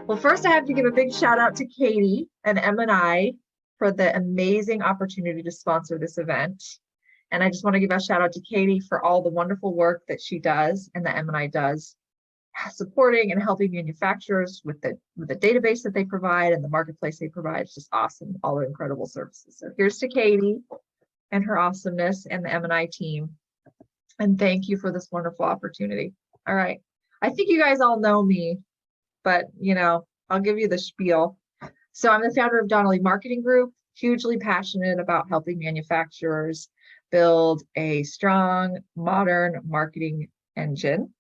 Well, first I have to give a big shout out to Katie and M&I for the amazing opportunity to sponsor this event. And I just want to give a shout out to Katie for all the wonderful work that she does and that M&I does, supporting and helping manufacturers with the database that they provide and the marketplace they provide. It's just awesome, all the incredible services. So here's to Katie and her awesomeness and the M&I team. And thank you for this wonderful opportunity. All right. I think you guys all know me, but I'll give you the spiel. So I'm the founder of Donnelly Marketing Group, hugely passionate about helping manufacturers build a strong, modern marketing engine.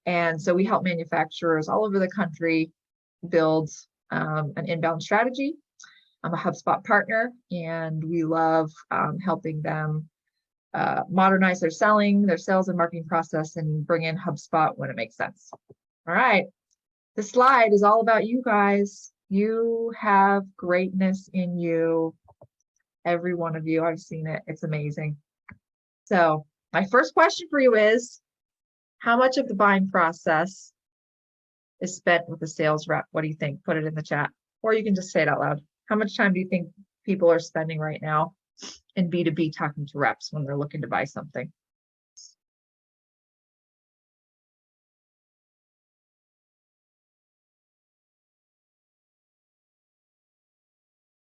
And so we help manufacturers all over the country build an inbound strategy. I'm a HubSpot partner, and we love helping them modernize their sales and marketing process and bring in HubSpot when it makes sense. All right. This slide is all about you guys. You have greatness in you. Every one of you, I've seen it. It's amazing. So my first question for you is, how much of the buying process is spent with the sales rep? What do you think? Put it in the chat, or you can just say it out loud. How much time do you think people are spending right now in B2B talking to reps when they're looking to buy something?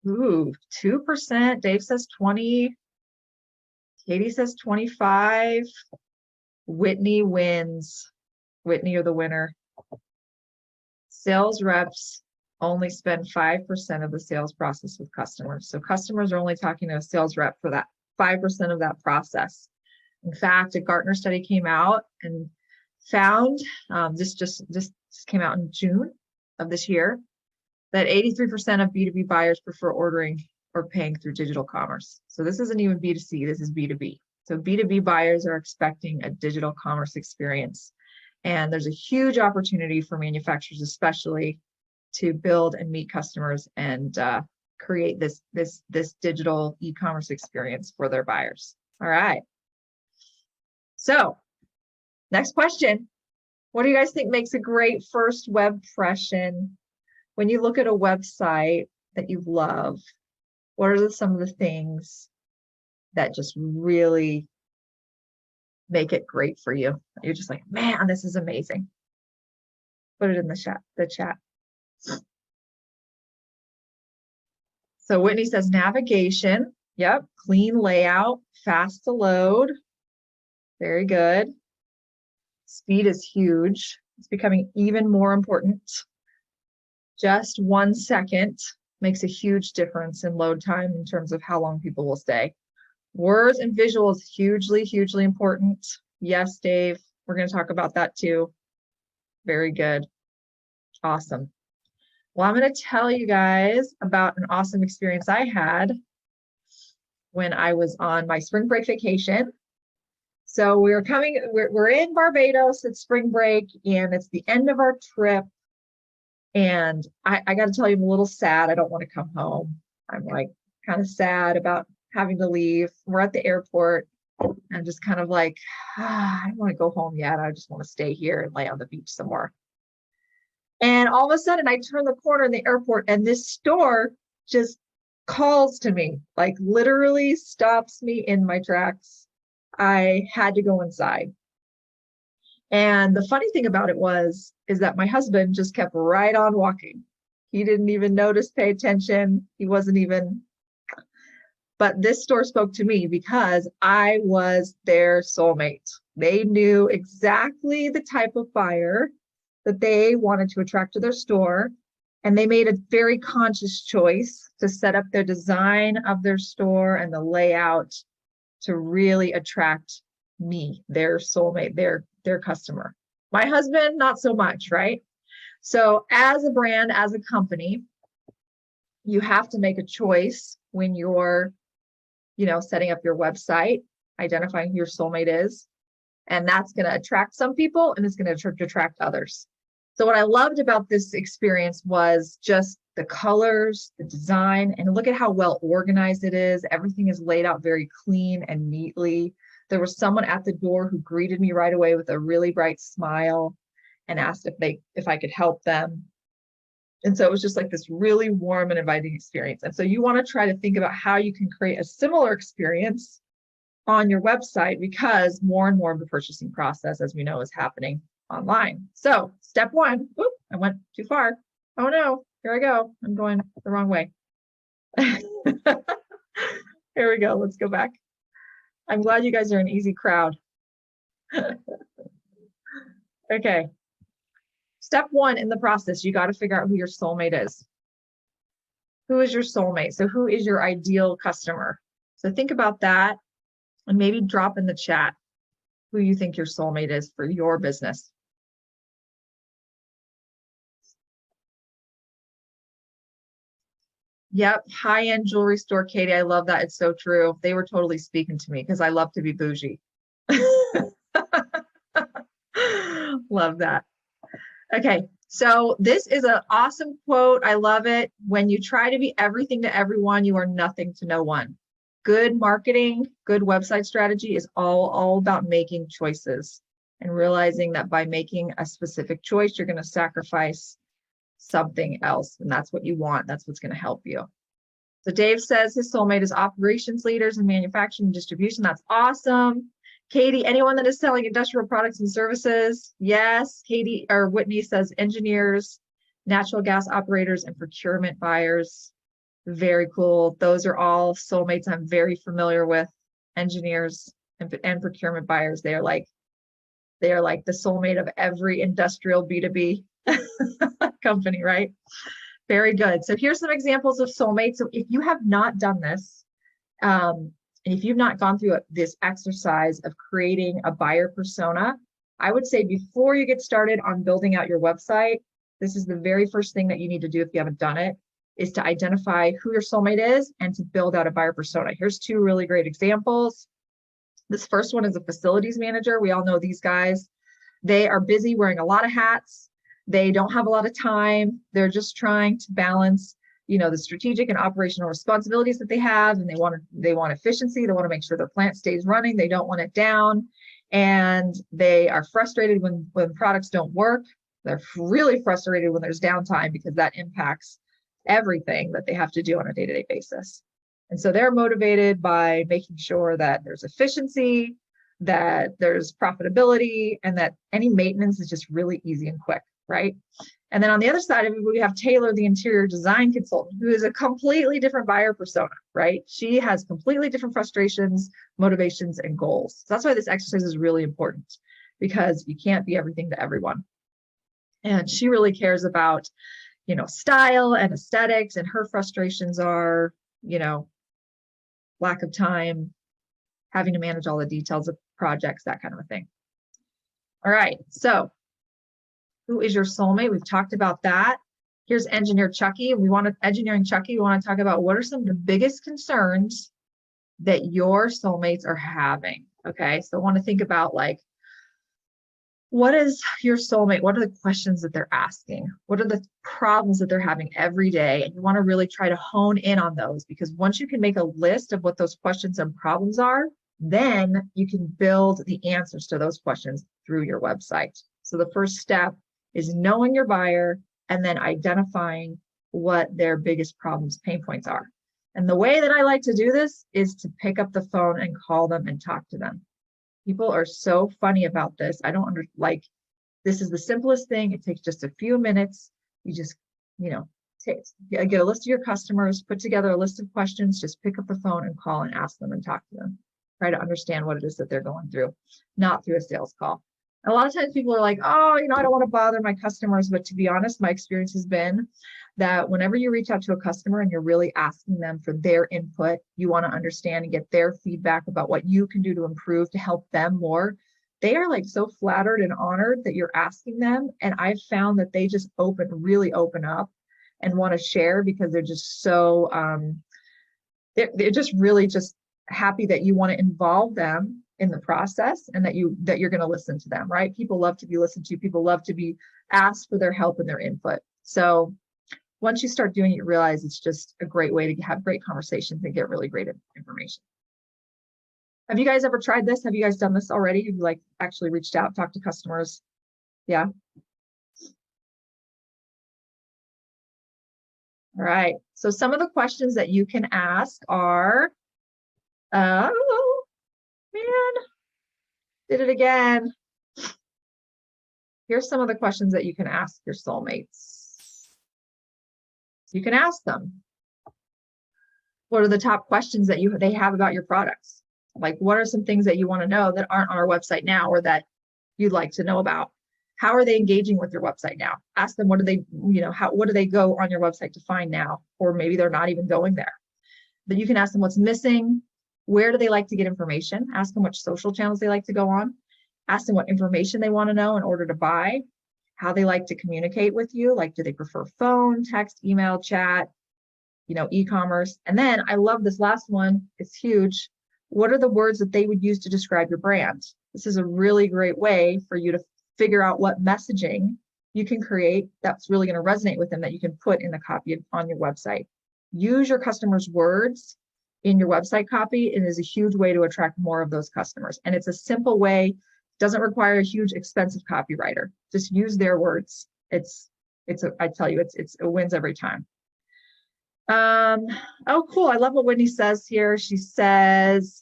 Ooh, 2%. Dave says 20. Katie says 25. Whitney wins. Whitney, you're the winner. Sales reps only spend 5% of the sales process with customers. So customers are only talking to a sales rep for that 5% of that process. In fact, a Gartner study came out and found, this came out in June of this year, that 83% of B2B buyers prefer ordering or paying through digital commerce. So this isn't even B2C, this is B2B. So B2B buyers are expecting a digital commerce experience. And there's a huge opportunity for manufacturers, especially, to build and meet customers and create this digital e-commerce experience for their buyers. All right. So next question. What do you guys think makes a great first web impression? When you look at a website that you love, what are some of the things that just really make it great for you? You're just like, man, this is amazing. Put it in the chat. So Whitney says navigation. Yep. Clean layout, fast to load. Very good. Speed is huge. It's becoming even more important. Just 1 second makes a huge difference in load time in terms of how long people will stay. Words and visuals, hugely, hugely important. Yes, Dave, we're going to talk about that too. Very good. Awesome. Well, I'm going to tell you guys about an awesome experience I had when I was on my spring break vacation. So we're in Barbados, it's spring break, and it's the end of our trip. And I got to tell you, I'm a little sad. I don't want to come home. I'm like kind of sad about having to leave. We're at the airport. I'm just kind of like, I don't want to go home yet. I just want to stay here and lay on the beach somewhere. And all of a sudden I turn the corner in the airport and this store just calls to me, like literally stops me in my tracks. I had to go inside. And the funny thing about it is that my husband just kept right on walking. He didn't even notice, pay attention. He wasn't even, but this store spoke to me because I was their soulmate. They knew exactly the type of buyer that they wanted to attract to their store. And they made a very conscious choice to set up their design of their store and the layout to really attract me, their soulmate, their customer. My husband, not so much, right? So as a brand, as a company, you have to make a choice when you're, setting up your website, identifying who your soulmate is, and that's going to attract some people and it's going to attract others. So what I loved about this experience was just the colors, the design, and look at how well organized it is. Everything is laid out very clean and neatly. There was someone at the door who greeted me right away with a really bright smile and asked if I could help them. And so it was just like this really warm and inviting experience. And so you want to try to think about how you can create a similar experience on your website, because more and more of the purchasing process, as we know, is happening online. So step one, oop, I went too far. Oh no, here I go. I'm going the wrong way. Here we go. Let's go back. I'm glad you guys are an easy crowd. Okay. Step one in the process, you got to figure out who your soulmate is. Who is your soulmate? So who is your ideal customer? So think about that and maybe drop in the chat who you think your soulmate is for your business. Yep, high-end jewelry store, Katie. I love that. It's so true. They were totally speaking to me because I love to be bougie. Love that. Okay, so this is an awesome quote. I love it. When you try to be everything to everyone, you are nothing to no one. Good marketing, good website strategy is all about making choices and realizing that by making a specific choice, you're going to sacrifice something else. And that's what you want. That's what's going to help you. So Dave says his soulmate is operations leaders in manufacturing and distribution. That's awesome. Katie, anyone that is selling industrial products and services? Yes. Katie or Whitney says engineers, natural gas operators, and procurement buyers. Very cool. Those are all soulmates I'm very familiar with. Engineers and procurement buyers. They are like the soulmate of every industrial B2B company, right? Very good. So here's some examples of soulmates. So if you have not done this, and if you've not gone through this exercise of creating a buyer persona, I would say before you get started on building out your website, this is the very first thing that you need to do if you haven't done it, is to identify who your soulmate is and to build out a buyer persona. Here's two really great examples. This first one is a facilities manager. We all know these guys. They are busy wearing a lot of hats. They don't have a lot of time. They're just trying to balance, the strategic and operational responsibilities that they have, and they want efficiency. They want to make sure their plant stays running. They don't want it down, and they are frustrated when products don't work. They're really frustrated when there's downtime because that impacts everything that they have to do on a day-to-day basis. And so they're motivated by making sure that there's efficiency, that there's profitability, and that any maintenance is just really easy and quick, right? And then on the other side of it, we have Taylor, the interior design consultant, who is a completely different buyer persona, right? She has completely different frustrations, motivations, and goals. So that's why this exercise is really important, because you can't be everything to everyone. And she really cares about, style and aesthetics, and her frustrations are, lack of time, having to manage all the details of projects, that kind of a thing. All right, so who is your soulmate? We've talked about that. Here's engineer Chucky. Engineering Chucky, we want to talk about what are some of the biggest concerns that your soulmates are having. Okay, so I want to think about what is your soulmate? What are the questions that they're asking? What are the problems that they're having every day? And you want to really try to hone in on those, because once you can make a list of what those questions and problems are, then you can build the answers to those questions through your website. So the first step is knowing your buyer and then identifying what their biggest problems, pain points are. And the way that I like to do this is to pick up the phone and call them and talk to them. People are so funny about this. This is the simplest thing. It takes just a few minutes. You just, get a list of your customers, put together a list of questions, just pick up the phone and call and ask them and talk to them. Try to understand what it is that they're going through, not through a sales call. And a lot of times people are like, oh, I don't want to bother my customers. But to be honest, my experience has been that whenever you reach out to a customer and you're really asking them for their input, you want to understand and get their feedback about what you can do to improve to help them more. They are so flattered and honored that you're asking them. And I've found that they just really open up and want to share, because they're just so, they're just really just happy that you want to involve them in the process, and that you're going to listen to them, right? People love to be listened to. People love to be asked for their help and their input. So once you start doing it, you realize it's just a great way to have great conversations and get really great information. Have you guys ever tried this? Have you guys done this already? Have you actually reached out, talked to customers? Yeah. All right. So some of the questions that you can ask are, oh, man, did it again. Here's some of the questions that you can ask your soulmates. You can ask them, what are the top questions that they have about your products? Like, what are some things that you want to know that aren't on our website now or that you'd like to know about? How are they engaging with your website now? Ask them, what do they, what do they go on your website to find now? Or maybe they're not even going there. But you can ask them what's missing. Where do they like to get information? Ask them which social channels they like to go on. Ask them what information they want to know in order to buy. How they like to communicate with you. Like, do they prefer phone, text, email, chat, e-commerce? And then I love this last one. It's huge. What are the words that they would use to describe your brand? This is a really great way for you to figure out what messaging you can create that's really going to resonate with them that you can put in the copy on your website. Use your customers' words in your website copy. It is a huge way to attract more of those customers. And it's a simple way, doesn't require a huge expensive copywriter. Just use their words. I tell you, it wins every time. Oh, cool. I love what Whitney says here. She says,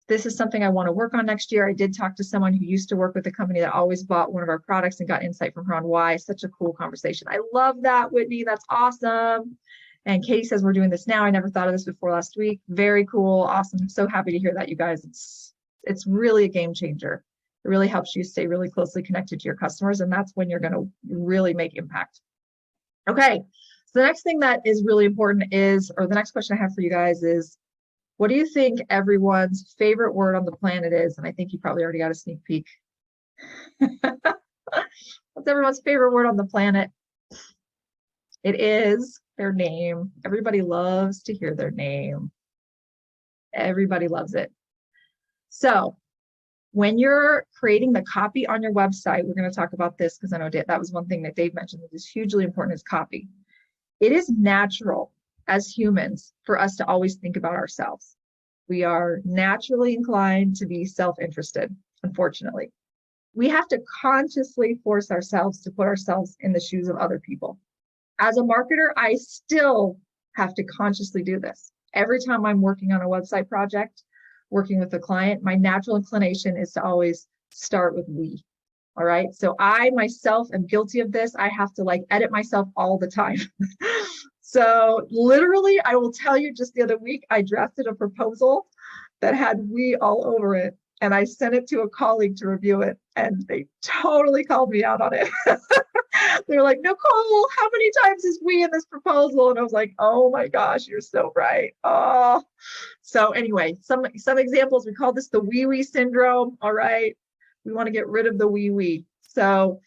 this is something I want to work on next year. I did talk to someone who used to work with a company that always bought one of our products and got insight from her on why. Such a cool conversation. I love that, Whitney. That's awesome. And Katie says, we're doing this now. I never thought of this before last week. Very cool. Awesome. I'm so happy to hear that, you guys. It's really a game changer. It really helps you stay really closely connected to your customers. And that's when you're going to really make impact. Okay. So the next thing that is really important is, or the next question I have for you guys is, what do you think everyone's favorite word on the planet is? And I think you probably already got a sneak peek. What's everyone's favorite word on the planet? It is their name. Everybody loves to hear their name. Everybody loves it. So when you're creating the copy on your website, we're going to talk about this because I know that was one thing that Dave mentioned that is hugely important is copy. It is natural as humans for us to always think about ourselves. We are naturally inclined to be self-interested, unfortunately. We have to consciously force ourselves to put ourselves in the shoes of other people. As a marketer, I still have to consciously do this. Every time I'm working on a website project, working with a client, my natural inclination is to always start with we. All right. So I myself am guilty of this. I have to edit myself all the time. So literally, I will tell you, just the other week, I drafted a proposal that had we all over it. And I sent it to a colleague to review it. And they totally called me out on it. They're like, Nicole, how many times is we in this proposal? And I was like, oh my gosh, you're so right. Oh, so anyway, some examples, we call this the wee syndrome. All right. We want to get rid of the wee. So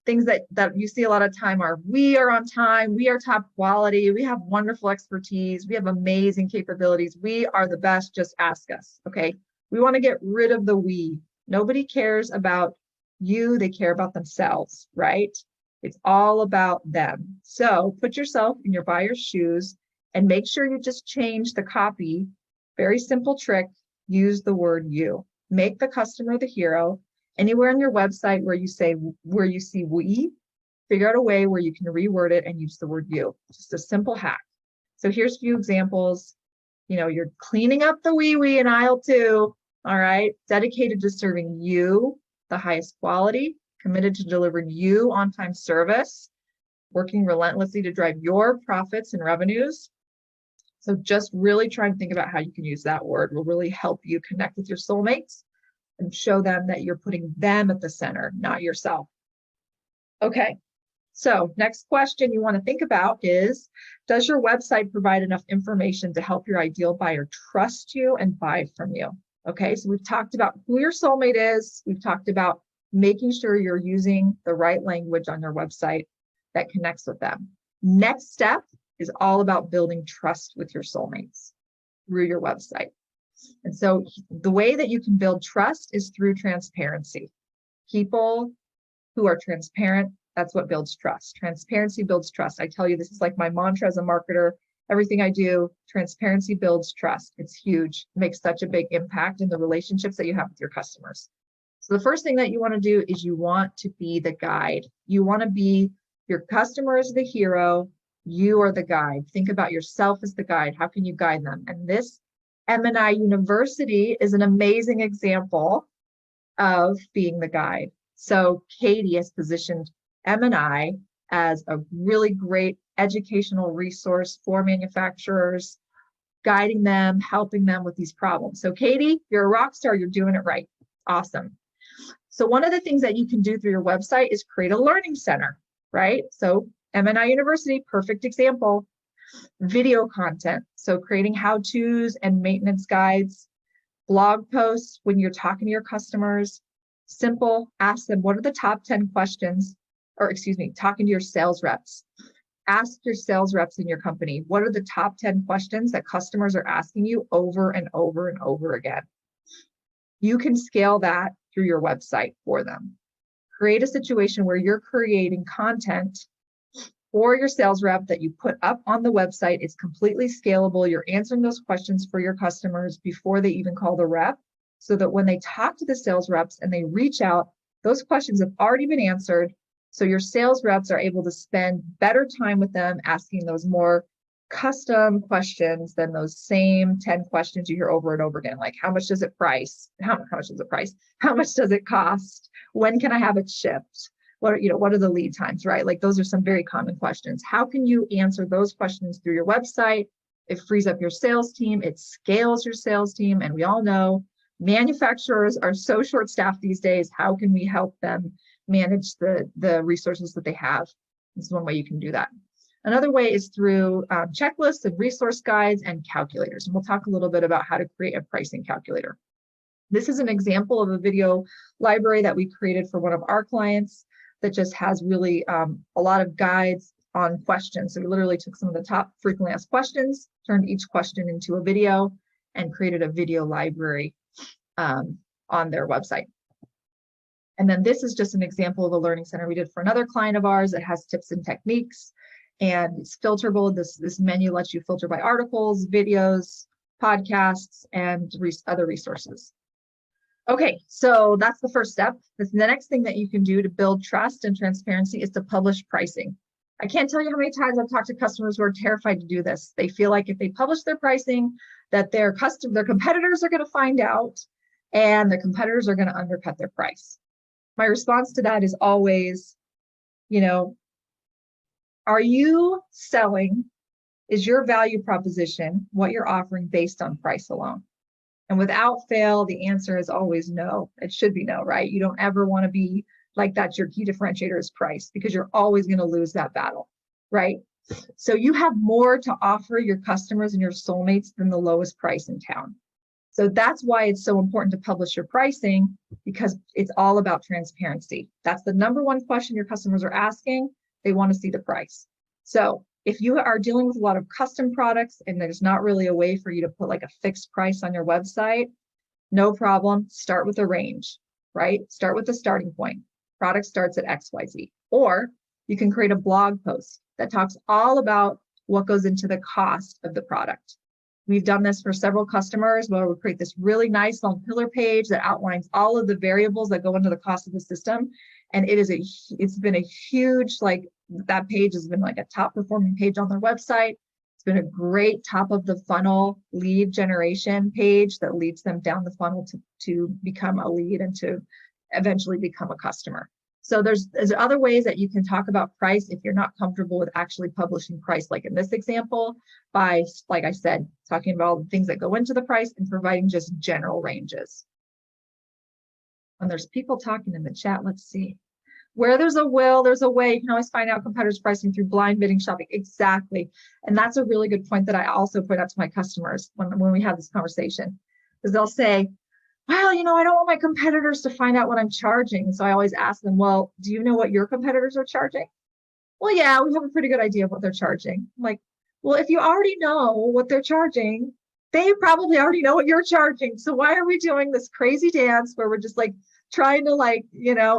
things that you see a lot of time are, we are on time, we are top quality, we have wonderful expertise, we have amazing capabilities, we are the best, just ask us, okay? We want to get rid of the we. Nobody cares about you, they care about themselves, right? It's all about them. So put yourself in your buyer's shoes and make sure you just change the copy. Very simple trick, use the word you. Make the customer the hero. Anywhere on your website where you see we, figure out a way where you can reword it and use the word you. Just a simple hack. So here's a few examples. You're cleaning up the wee in aisle 2. All right. Dedicated to serving you the highest quality, committed to delivering you on-time service, working relentlessly to drive your profits and revenues. So just really try and think about how you can use that word. Will really help you connect with your soulmates and show them that you're putting them at the center, not yourself. Okay, so next question you want to think about is, does your website provide enough information to help your ideal buyer trust you and buy from you? Okay, so we've talked about who your soulmate is. We've talked about making sure you're using the right language on your website that connects with them. Next step is all about building trust with your soulmates through your website. And so the way that you can build trust is through transparency. People who are transparent, that's what builds trust. Transparency builds trust. I tell you, this is like my mantra as a marketer. Everything I do, transparency builds trust. It's huge. It makes such a big impact in the relationships that you have with your customers. So the first thing that you want to do is you want to be the guide. You want to be your customer is the hero. You are the guide. Think about yourself as the guide. How can you guide them? And this M&I University is an amazing example of being the guide. So Katie has positioned M&I as a really great educational resource for manufacturers, guiding them, helping them with these problems. So Katie, you're a rock star. You're doing it right. Awesome. So one of the things that you can do through your website is create a learning center, right? So M&I University, perfect example. Video content, so creating how-tos and maintenance guides, blog posts when you're talking to your customers, simple, ask them what are the top 10 questions, or excuse me, talking to your sales reps. Ask your sales reps in your company, what are the top 10 questions that customers are asking you over and over and over again? You can scale that through your website for them. Create a situation where you're creating content for your sales rep that you put up on the website. It's completely scalable. You're answering those questions for your customers before they even call the rep, so that when they talk to the sales reps and they reach out, those questions have already been answered. So your sales reps are able to spend better time with them, asking those more custom questions than those same 10 questions you hear over and over again. Like, how much does it price? How much does it price? How much does it cost? When can I have it shipped? What are the lead times, right? Like, those are some very common questions. How can you answer those questions through your website? It frees up your sales team. It scales your sales team. And we all know manufacturers are so short-staffed these days. How can we help them manage the resources that they have? This is one way you can do that. Another way is through checklists and resource guides and calculators. And we'll talk a little bit about how to create a pricing calculator. This is an example of a video library that we created for one of our clients that just has really a lot of guides on questions. So we literally took some of the top frequently asked questions, turned each question into a video, and created a video library on their website. And then this is just an example of a learning center we did for another client of ours that has tips and techniques, and it's filterable. This menu lets you filter by articles, videos, podcasts, and other resources. Okay, so that's the first step. The next thing that you can do to build trust and transparency is to publish pricing. I can't tell you how many times I've talked to customers who are terrified to do this. They feel like if they publish their pricing, that their competitors are going to find out, and their competitors are going to undercut their price. My response to that is always, are you selling? Is your value proposition what you're offering based on price alone? And without fail, the answer is always no. It should be no, right? You don't ever want to be like that. Your key differentiator is price, because you're always going to lose that battle, right? So you have more to offer your customers and your soulmates than the lowest price in town. So that's why it's so important to publish your pricing, because it's all about transparency. That's the number one question your customers are asking. They want to see the price. So if you are dealing with a lot of custom products and there's not really a way for you to put like a fixed price on your website, no problem. Start with a range, right? Start with the starting point. Product starts at XYZ. Or you can create a blog post that talks all about what goes into the cost of the product. We've done this for several customers where we create this really nice long pillar page that outlines all of the variables that go into the cost of the system. And it's been a huge, like, that page has been like a top performing page on their website. It's been a great top of the funnel lead generation page that leads them down the funnel to become a lead and to eventually become a customer. So there's other ways that you can talk about price if you're not comfortable with actually publishing price, like in this example, by, like I said, talking about all the things that go into the price and providing just general ranges. And there's people talking in the chat. Let's see. Where there's a will, there's a way. You can always find out competitors' pricing through blind bidding shopping. Exactly. And that's a really good point that I also point out to my customers when we have this conversation, because they'll say, well, I don't want my competitors to find out what I'm charging. So I always ask them, well, do you know what your competitors are charging? Well, yeah, we have a pretty good idea of what they're charging. I'm like, well, if you already know what they're charging, they probably already know what you're charging. So why are we doing this crazy dance where we're just like trying to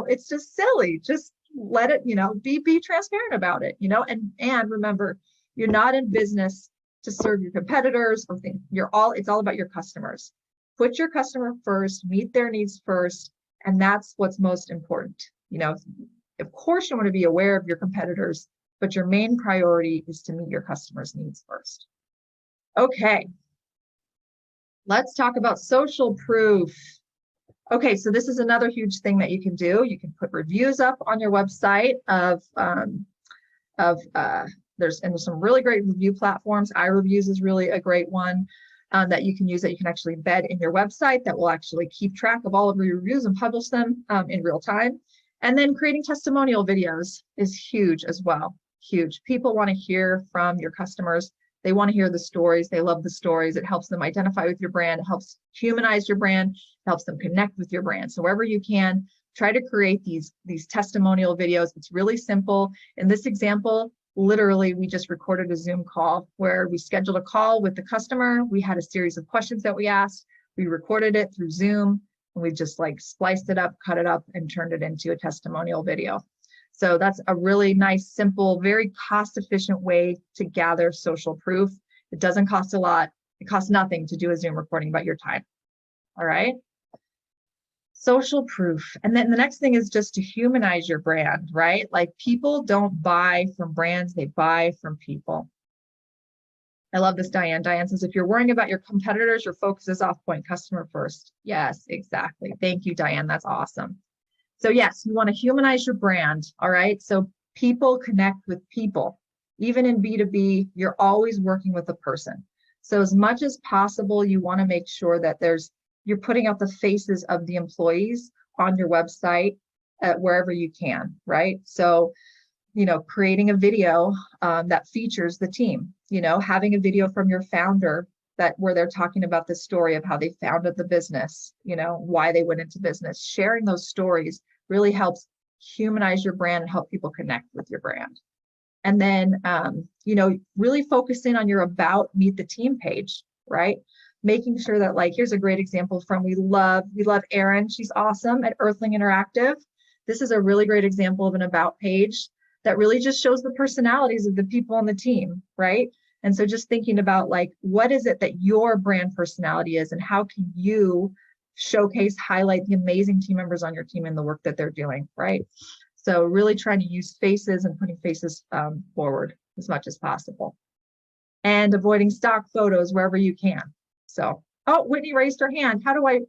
it's just silly. Just let it, be transparent about it, and remember, you're not in business to serve your competitors or think it's all about your customers. Put your customer first, meet their needs first, and that's what's most important. Of course you want to be aware of your competitors, but your main priority is to meet your customers' needs first. Okay, let's talk about social proof. Okay, so this is another huge thing that you can do. You can put reviews up on your website there's some really great review platforms. iReviews is really a great one that you can use, that you can actually embed in your website, that will actually keep track of all of your reviews and publish them in real time. And then creating testimonial videos is huge as well. Huge. People want to hear from your customers. They want to hear the stories. They love the stories. It helps them identify with your brand. It helps humanize your brand. It helps them connect with your brand. So wherever you can, try to create these testimonial videos. It's really simple. In this example, literally, we just recorded a Zoom call where we scheduled a call with the customer. We had a series of questions that we asked. We recorded it through Zoom, and we just like spliced it up, cut it up, and turned it into a testimonial video. So that's a really nice, simple, very cost-efficient way to gather social proof. It doesn't cost a lot. It costs nothing to do a Zoom recording about your time. All right. Social proof. And then the next thing is just to humanize your brand, right? Like, people don't buy from brands, they buy from people. I love this, Diane. Diane says, if you're worrying about your competitors, your focus is off point, customer first. Yes, exactly. Thank you, Diane. That's awesome. So yes, you want to humanize your brand. All right. So people connect with people. Even in B2B, you're always working with a person. So as much as possible, you want to make sure that you're putting out the faces of the employees on your website wherever you can, right? So, creating a video that features the team, having a video from your founder where they're talking about the story of how they founded the business, why they went into business. Sharing those stories really helps humanize your brand and help people connect with your brand. And then, really focus in on your about meet the team page, right? Making sure that, like, here's a great example from, we love Erin. She's awesome at Earthling Interactive. This is a really great example of an about page that really just shows the personalities of the people on the team, right? And so just thinking about, like, what is it that your brand personality is, and how can you showcase, highlight the amazing team members on your team and the work that they're doing, right? So really trying to use faces and putting faces forward as much as possible. And avoiding stock photos wherever you can. So, oh, Whitney raised her hand. How do I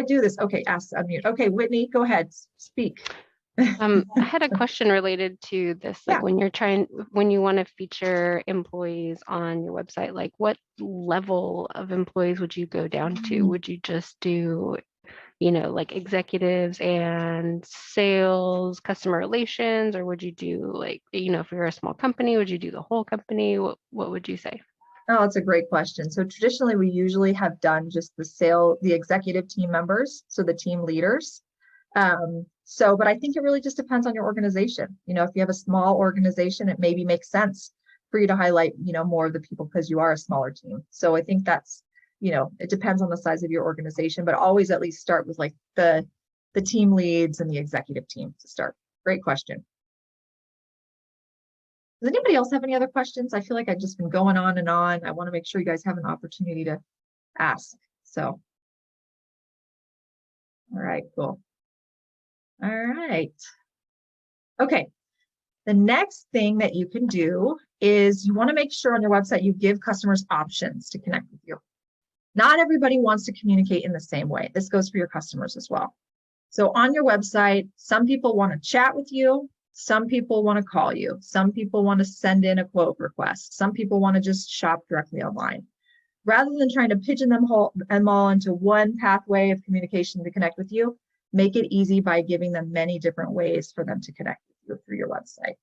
do this? Okay, ask unmute. Okay, Whitney, go ahead, speak. I had a question related to this. Like, Yeah. when you want to feature employees on your website, like, what level of employees would you go down to? Would you just do, like, executives and sales, customer relations, or would you do, like, if you're a small company, would you do the whole company? What would you say? Oh, it's a great question. So traditionally, we usually have done just the executive team members, so the team leaders. But I think it really just depends on your organization. If you have a small organization, it maybe makes sense for you to highlight, more of the people because you are a smaller team. So I think that's, it depends on the size of your organization, but always at least start with, like, the team leads and the executive team to start. Great question. Does anybody else have any other questions? I feel like I've just been going on and on. I want to make sure you guys have an opportunity to ask. So, all right, cool. All right. Okay. The next thing that you can do is you want to make sure on your website you give customers options to connect with you. Not everybody wants to communicate in the same way. This goes for your customers as well. So on your website, some people want to chat with you. Some people want to call you. Some people want to send in a quote request. Some people want to just shop directly online. Rather than trying to pigeon them all into one pathway of communication to connect with you, make it easy by giving them many different ways for them to connect with you through your website.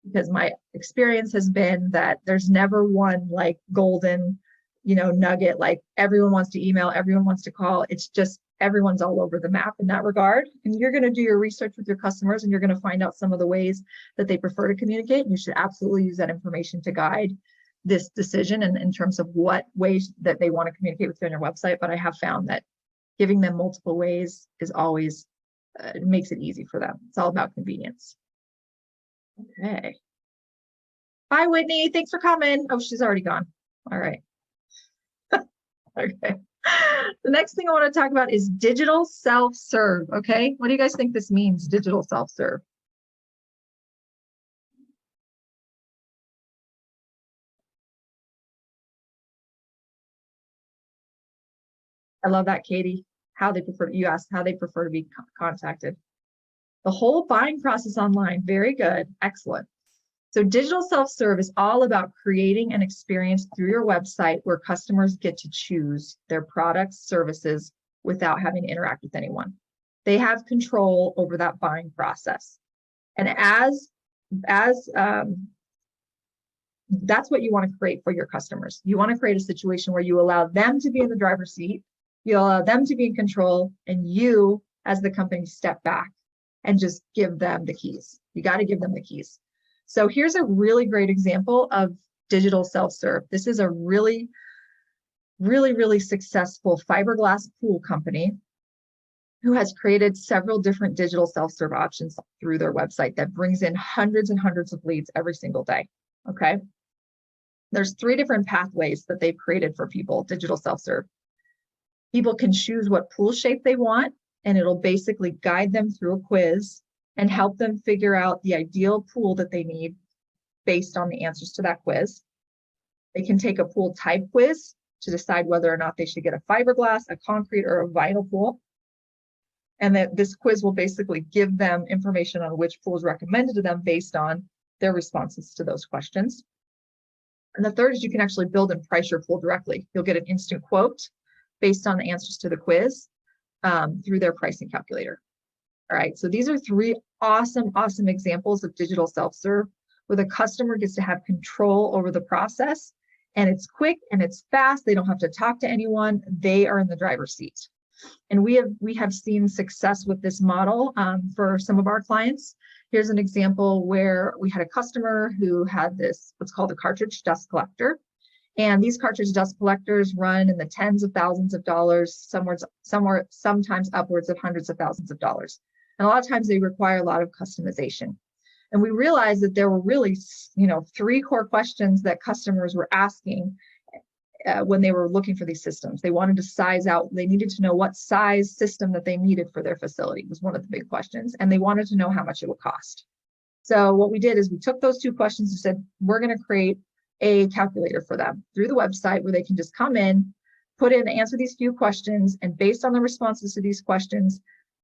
Because my experience has been that there's never one, like, golden, nugget, like everyone wants to email, everyone wants to call. It's just everyone's all over the map in that regard. And you're going to do your research with your customers, and you're going to find out some of the ways that they prefer to communicate. And you should absolutely use that information to guide this decision and in terms of what ways that they want to communicate with you on your website. But I have found that giving them multiple ways is always makes it easy for them. It's all about convenience. Okay. Bye, Whitney. Thanks for coming. Oh, she's already gone. All right. Okay. The next thing I want to talk about is digital self-serve. Okay. What do you guys think this means, digital self-serve? I love that, Katie. How they prefer, you asked how they prefer to be contacted. The whole buying process online, very good, excellent. So digital self-serve is all about creating an experience through your website where customers get to choose their products, services without having to interact with anyone. They have control over that buying process. And that's what you want to create for your customers. You want to create a situation where you allow them to be in the driver's seat, you allow them to be in control, and you, as the company, step back and just give them the keys. You got to give them the keys. So here's a really great example of digital self-serve. This is a really successful fiberglass pool company who has created several different digital self-serve options through their website that brings in hundreds and hundreds of leads every single day, okay? There's 3 different pathways that they've created for people, digital self-serve. People can choose what pool shape they want, and it'll basically guide them through a quiz and help them figure out the ideal pool that they need based on the answers to that quiz. They can take a pool type quiz to decide whether or not they should get a fiberglass, a concrete, or a vinyl pool. And that this quiz will basically give them information on which pool is recommended to them based on their responses to those questions. And the third is you can actually build and price your pool directly. You'll get an instant quote based on the answers to the quiz through their pricing calculator. All right, so these are 3 awesome examples of digital self-serve where the customer gets to have control over the process, and it's quick and it's fast. They don't have to talk to anyone. They are in the driver's seat. And we have seen success with this model for some of our clients. Here's an example where we had a customer who had this, what's called a cartridge dust collector. And these cartridge dust collectors run in the tens of thousands of dollars, sometimes upwards of hundreds of thousands of dollars. And a lot of times they require a lot of customization. And we realized that there were really, 3 core questions that customers were asking when they were looking for these systems. They wanted to size out, they needed to know what size system that they needed for their facility was one of the big questions. And they wanted to know how much it would cost. So what we did is we took those 2 questions and said, we're going to create a calculator for them through the website where they can just come in, answer these few questions, and based on the responses to these questions,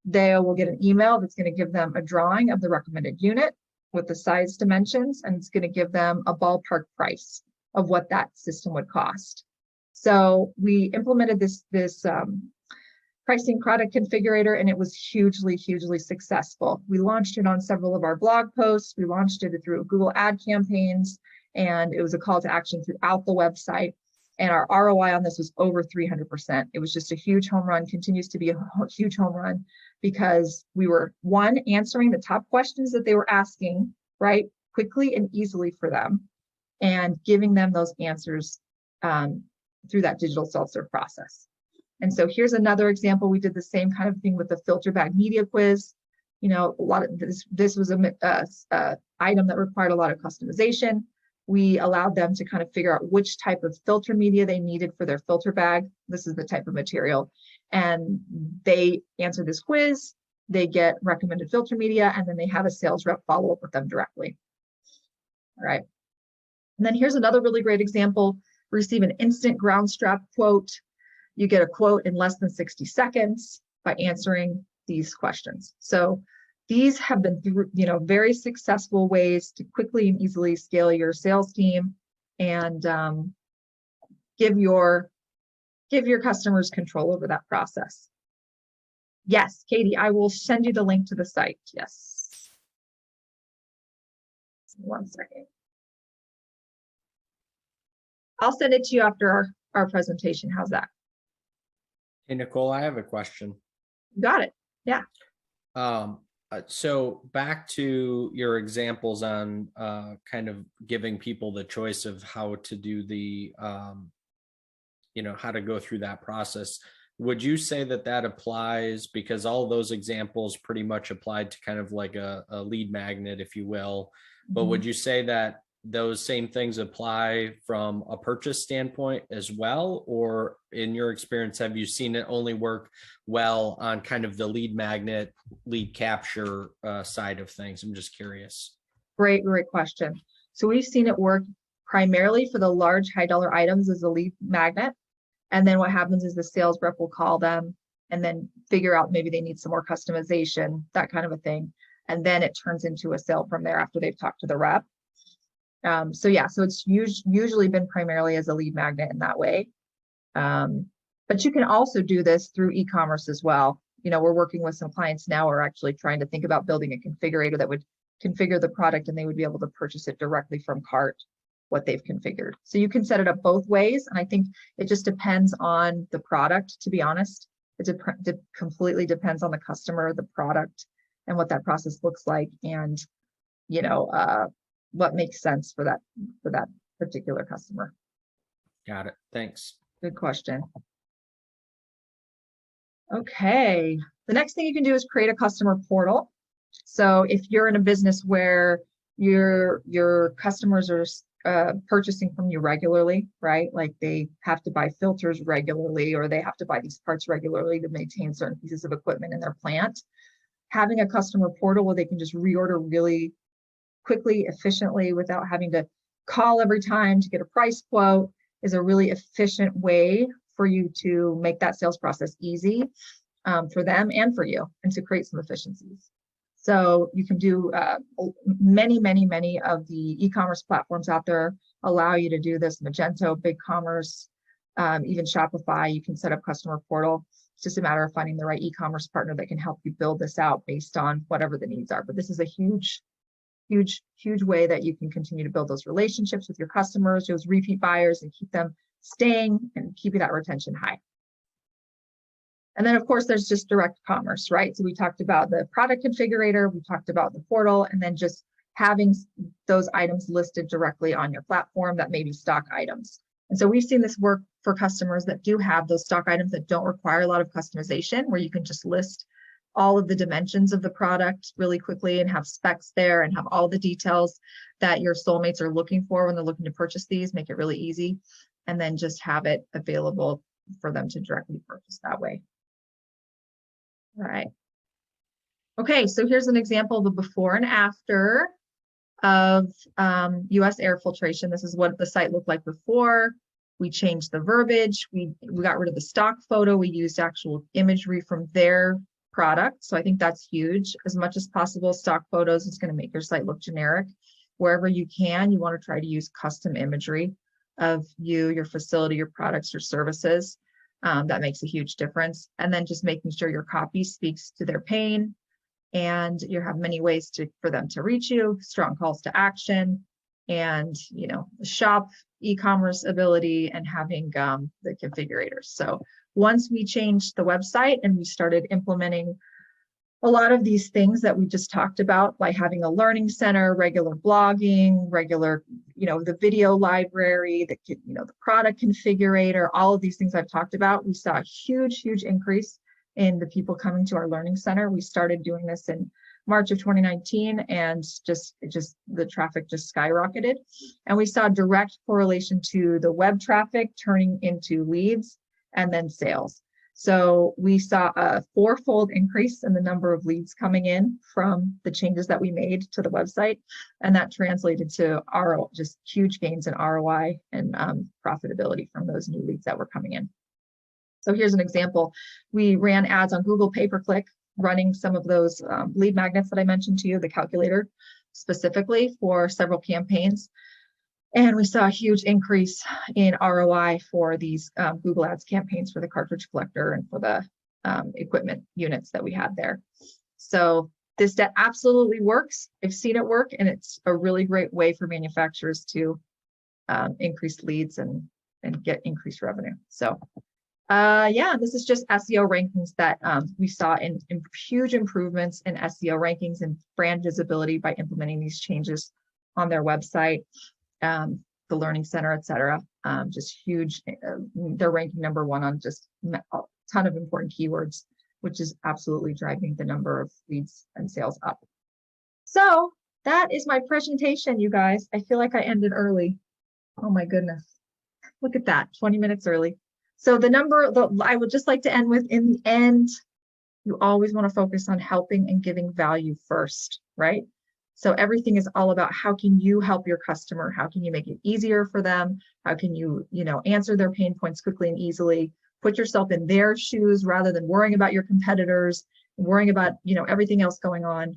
they will get an email that's going to give them a drawing of the recommended unit with the size dimensions, and it's going to give them a ballpark price of what that system would cost. So we implemented this pricing product configurator, and it was hugely successful. We launched it on several of our blog posts. We launched it through Google ad campaigns, and it was a call to action throughout the website. And our ROI on this was over 300%. It was just a huge home run, continues to be a huge home run, because we were, 1, answering the top questions that they were asking, right, quickly and easily for them, and giving them those answers through that digital self-serve process. And so here's another example. We did the same kind of thing with the filter bag media quiz. A lot of this was a item that required a lot of customization. We allowed them to kind of figure out which type of filter media they needed for their filter bag. This is the type of material. And they answer this quiz, they get recommended filter media, and then they have a sales rep follow up with them directly. All right. And then here's another really great example. Receive an instant ground strap quote. You get a quote in less than 60 seconds by answering these questions. So these have been, very successful ways to quickly and easily scale your sales team and give your customers control over that process. Yes, Katie, I will send you the link to the site. Yes. 1 second. I'll send it to you after our presentation. How's that? Hey, Nicole, I have a question. Got it. Yeah. So back to your examples on kind of giving people the choice of how to do the, how to go through that process. Would you say that applies, because all those examples pretty much applied to kind of like a lead magnet, if you will, but would you say that those same things apply from a purchase standpoint as well? Or in your experience, have you seen it only work well on kind of the lead magnet, lead capture side of things? I'm just curious. Great question. So we've seen it work primarily for the large high dollar items as a lead magnet. And then what happens is the sales rep will call them and then figure out maybe they need some more customization, that kind of a thing. And then it turns into a sale from there after they've talked to the rep. So yeah, so it's usually been primarily as a lead magnet in that way. But you can also do this through e-commerce as well. You know, we're working with some clients now who are actually trying to think about building a configurator that would configure the product and they would be able to purchase it directly from cart, what they've configured. So you can set it up both ways. And I think it just depends on the product, to be honest. It completely depends on the customer, the product, and what that process looks like, and you know, what makes sense for that particular customer. Got it. Thanks. Good question. Okay, the next thing you can do is create a customer portal. So if you're in a business where your customers are purchasing from you regularly, right? Like they have to buy filters regularly, or they have to buy these parts regularly to maintain certain pieces of equipment in their plant. Having a customer portal where they can just reorder really quickly, efficiently, without having to call every time to get a price quote is a really efficient way for you to make that sales process easy for them and for you, and to create some efficiencies. So you can do many of the e-commerce platforms out there allow you to do this. Magento, BigCommerce, even Shopify, you can set up customer portal. It's just a matter of finding the right e-commerce partner that can help you build this out based on whatever the needs are. But this is a huge way that you can continue to build those relationships with your customers, those repeat buyers, and keep them staying and keeping that retention high. And then of course there's just direct commerce, right? So we talked about the product configurator, we talked about the portal, and then just having those items listed directly on your platform that may be stock items. And so we've seen this work for customers that do have those stock items that don't require a lot of customization, where you can just list all of the dimensions of the product really quickly and have specs there and have all the details that your soulmates are looking for when they're looking to purchase these, make it really easy, and then just have it available for them to directly purchase that way. All right. Okay, so here's an example of the before and after of US air filtration. This is what the site looked like before. We changed the verbiage. We got rid of the stock photo. We used actual imagery from their product. So I think that's huge. As much as possible, stock photos is going to make your site look generic. Wherever you can, you want to try to use custom imagery of you, your facility, your products, your services. That makes a huge difference. And then just making sure your copy speaks to their pain, and you have many ways for them to reach you, strong calls to action, and you know, shop, e-commerce ability, and having the configurators. So once we changed the website and we started implementing a lot of these things that we just talked about, by having a learning center, regular blogging, regular, you know, the video library, the product configurator, all of these things I've talked about, we saw a huge increase in the people coming to our learning center. We started doing this in March of 2019, and just the traffic just skyrocketed. And we saw direct correlation to the web traffic turning into leads and then sales. So we saw a 4-fold increase in the number of leads coming in from the changes that we made to the website. And that translated to just huge gains in ROI and profitability from those new leads that were coming in. So here's an example. We ran ads on Google pay-per-click, running some of those lead magnets that I mentioned to you, the calculator specifically, for several campaigns. And we saw a huge increase in ROI for these Google Ads campaigns for the cartridge collector and for the equipment units that we had there. So this absolutely works. I've seen it work, and it's a really great way for manufacturers to increase leads and get increased revenue. So yeah, this is just SEO rankings that we saw in huge improvements in SEO rankings and brand visibility by implementing these changes on their website. The Learning Center, etc. Just huge. They're ranking #1 on just a ton of important keywords, which is absolutely driving the number of leads and sales up. So that is my presentation, you guys. I feel like I ended early. Oh my goodness. Look at that, 20 minutes early. So I would just like to end with, in the end, you always want to focus on helping and giving value first, right? So everything is all about how can you help your customer? How can you make it easier for them? How can you, answer their pain points quickly and easily? Put yourself in their shoes rather than worrying about your competitors, worrying about, everything else going on.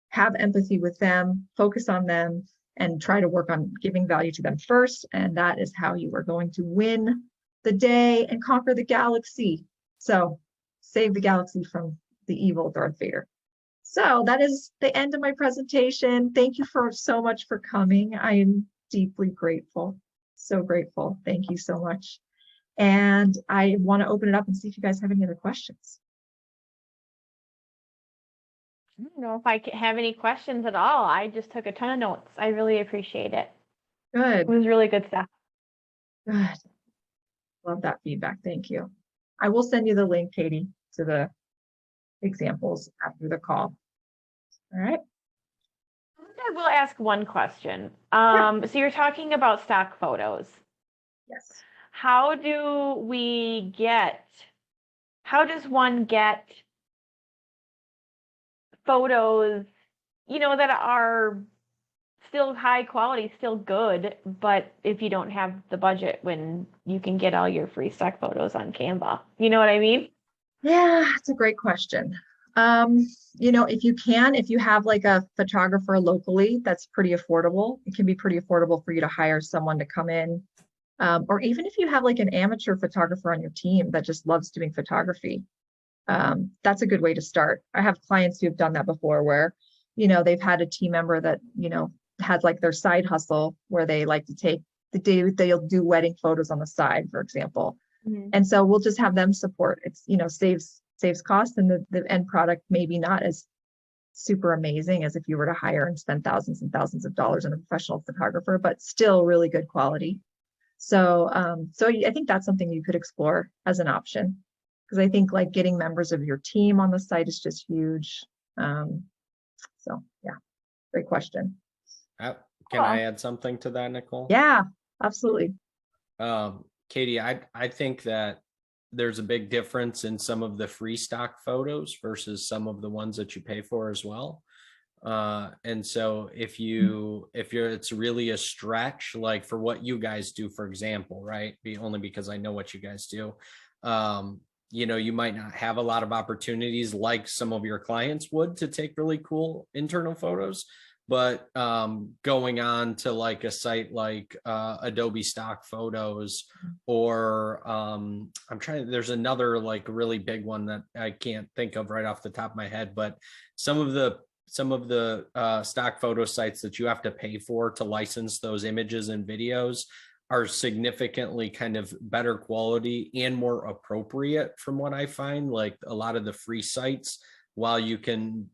Have empathy with them, focus on them, and try to work on giving value to them first. And that is how you are going to win the day and conquer the galaxy. So save the galaxy from the evil Darth Vader. So that is the end of my presentation. Thank you so much for coming. I am deeply grateful. So grateful. Thank you so much. And I want to open it up and see if you guys have any other questions. I don't know if I have any questions at all. I just took a ton of notes. I really appreciate it. Good. It was really good stuff. Good. Love that feedback. Thank you. I will send you the link, Katie, to the examples after the call. All right. I will ask one question. Yeah. So you're talking about stock photos. Yes. How does one get photos, that are still high quality, still good, but if you don't have the budget when you can get all your free stock photos on Canva? You know what I mean? Yeah, it's a great question. If you have like a photographer locally, that's pretty affordable. It can be pretty affordable for you to hire someone to come in. Or even if you have like an amateur photographer on your team that just loves doing photography, that's a good way to start. I have clients who have done that before where, they've had a team member that, had like their side hustle where they like to take they'll do wedding photos on the side, for example. Mm-hmm. And so we'll just have them support. It's, saves costs, and the end product maybe not as super amazing as if you were to hire and spend thousands and thousands of dollars on a professional photographer, but still really good quality. So I think that's something you could explore as an option, because I think like getting members of your team on the site is just huge. So yeah, great question. Can I add something to that, Nicole? Yeah, absolutely. Katie, I think that there's a big difference in some of the free stock photos versus some of the ones that you pay for as well. And so if it's really a stretch, like for what you guys do, for example, right? Only because I know what you guys do. You might not have a lot of opportunities like some of your clients would to take really cool internal photos. But going on to like a site like Adobe Stock Photos, or there's another like really big one that I can't think of right off the top of my head, but some of the stock photo sites that you have to pay for to license those images and videos are significantly kind of better quality and more appropriate from what I find. Like a lot of the free sites, while you can,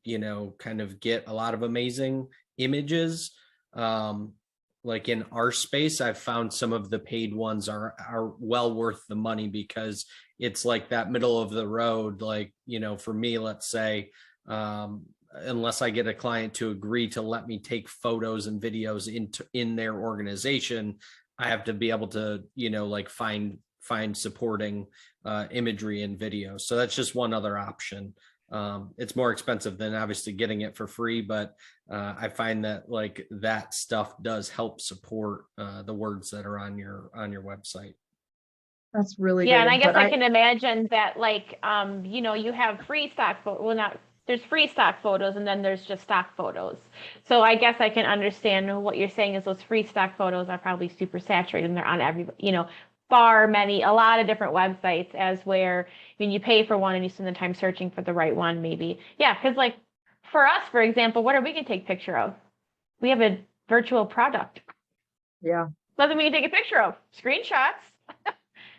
kind of get a lot of amazing images, like in our space, I've found some of the paid ones are well worth the money, because it's like that middle of the road. Like, for me, let's say, unless I get a client to agree to let me take photos and videos in their organization, I have to be able to, like find supporting imagery and video. So that's just one other option. It's more expensive than obviously getting it for free, but I find that like that stuff does help support the words that are on your website. That's really Yeah, good. and I guess But I can imagine that like you have free stock there's free stock photos, and then there's just stock photos. So I guess I can understand what you're saying is those free stock photos are probably super saturated and they're on a lot of different websites, as where you pay for one and you spend the time searching for the right one, maybe. Yeah, because like for us, for example, what are we gonna take picture of? We have a virtual product. Yeah. Nothing we can take a picture of. Screenshots.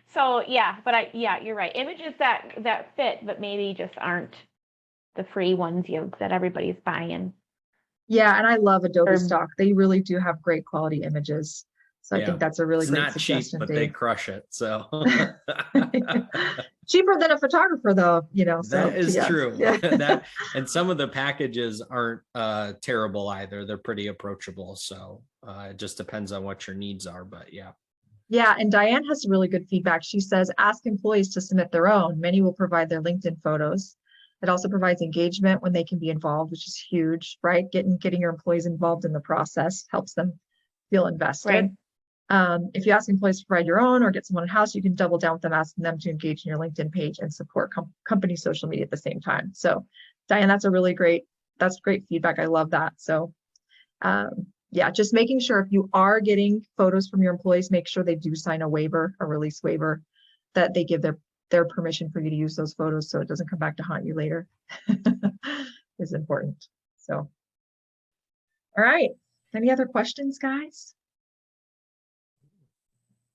So yeah, but you're right. Images that fit, but maybe just aren't the free ones that everybody's buying. Yeah, and I love Adobe Stock. They really do have great quality images. So I think that's a really great suggestion. It's not cheap, but they crush it. So cheaper than a photographer, though. That is true. Yeah. And some of the packages aren't terrible either. They're pretty approachable. So it just depends on what your needs are. But yeah. Yeah, and Diane has really good feedback. She says, ask employees to submit their own. Many will provide their LinkedIn photos It also provides engagement when they can be involved, which is huge, right? Getting your employees involved in the process helps them feel invested. Right. If you ask employees to provide your own or get someone in-house, you can double down with them, asking them to engage in your LinkedIn page and support company social media at the same time. So Diane, that's great feedback. I love that. So yeah, just making sure if you are getting photos from your employees, make sure they do sign a release waiver, that they give their permission for you to use those photos so it doesn't come back to haunt you later. Is important. So, all right. Any other questions, guys?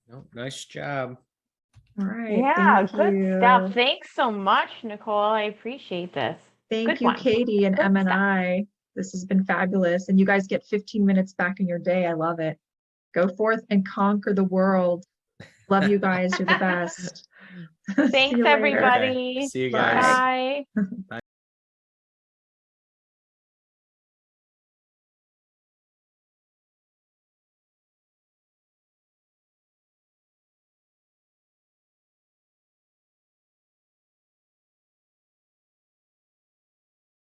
No, nice job. All right. Yeah, Thank good you. stuff. Thanks so much, Nicole. I appreciate this. Thank Good you, one. Katie and Good M and stuff. I. This has been fabulous. And you guys get 15 minutes back in your day. I love it. Go forth and conquer the world. Love you guys. You're the best. See Thanks, you later. everybody. See you Bye. guys. Bye. Bye.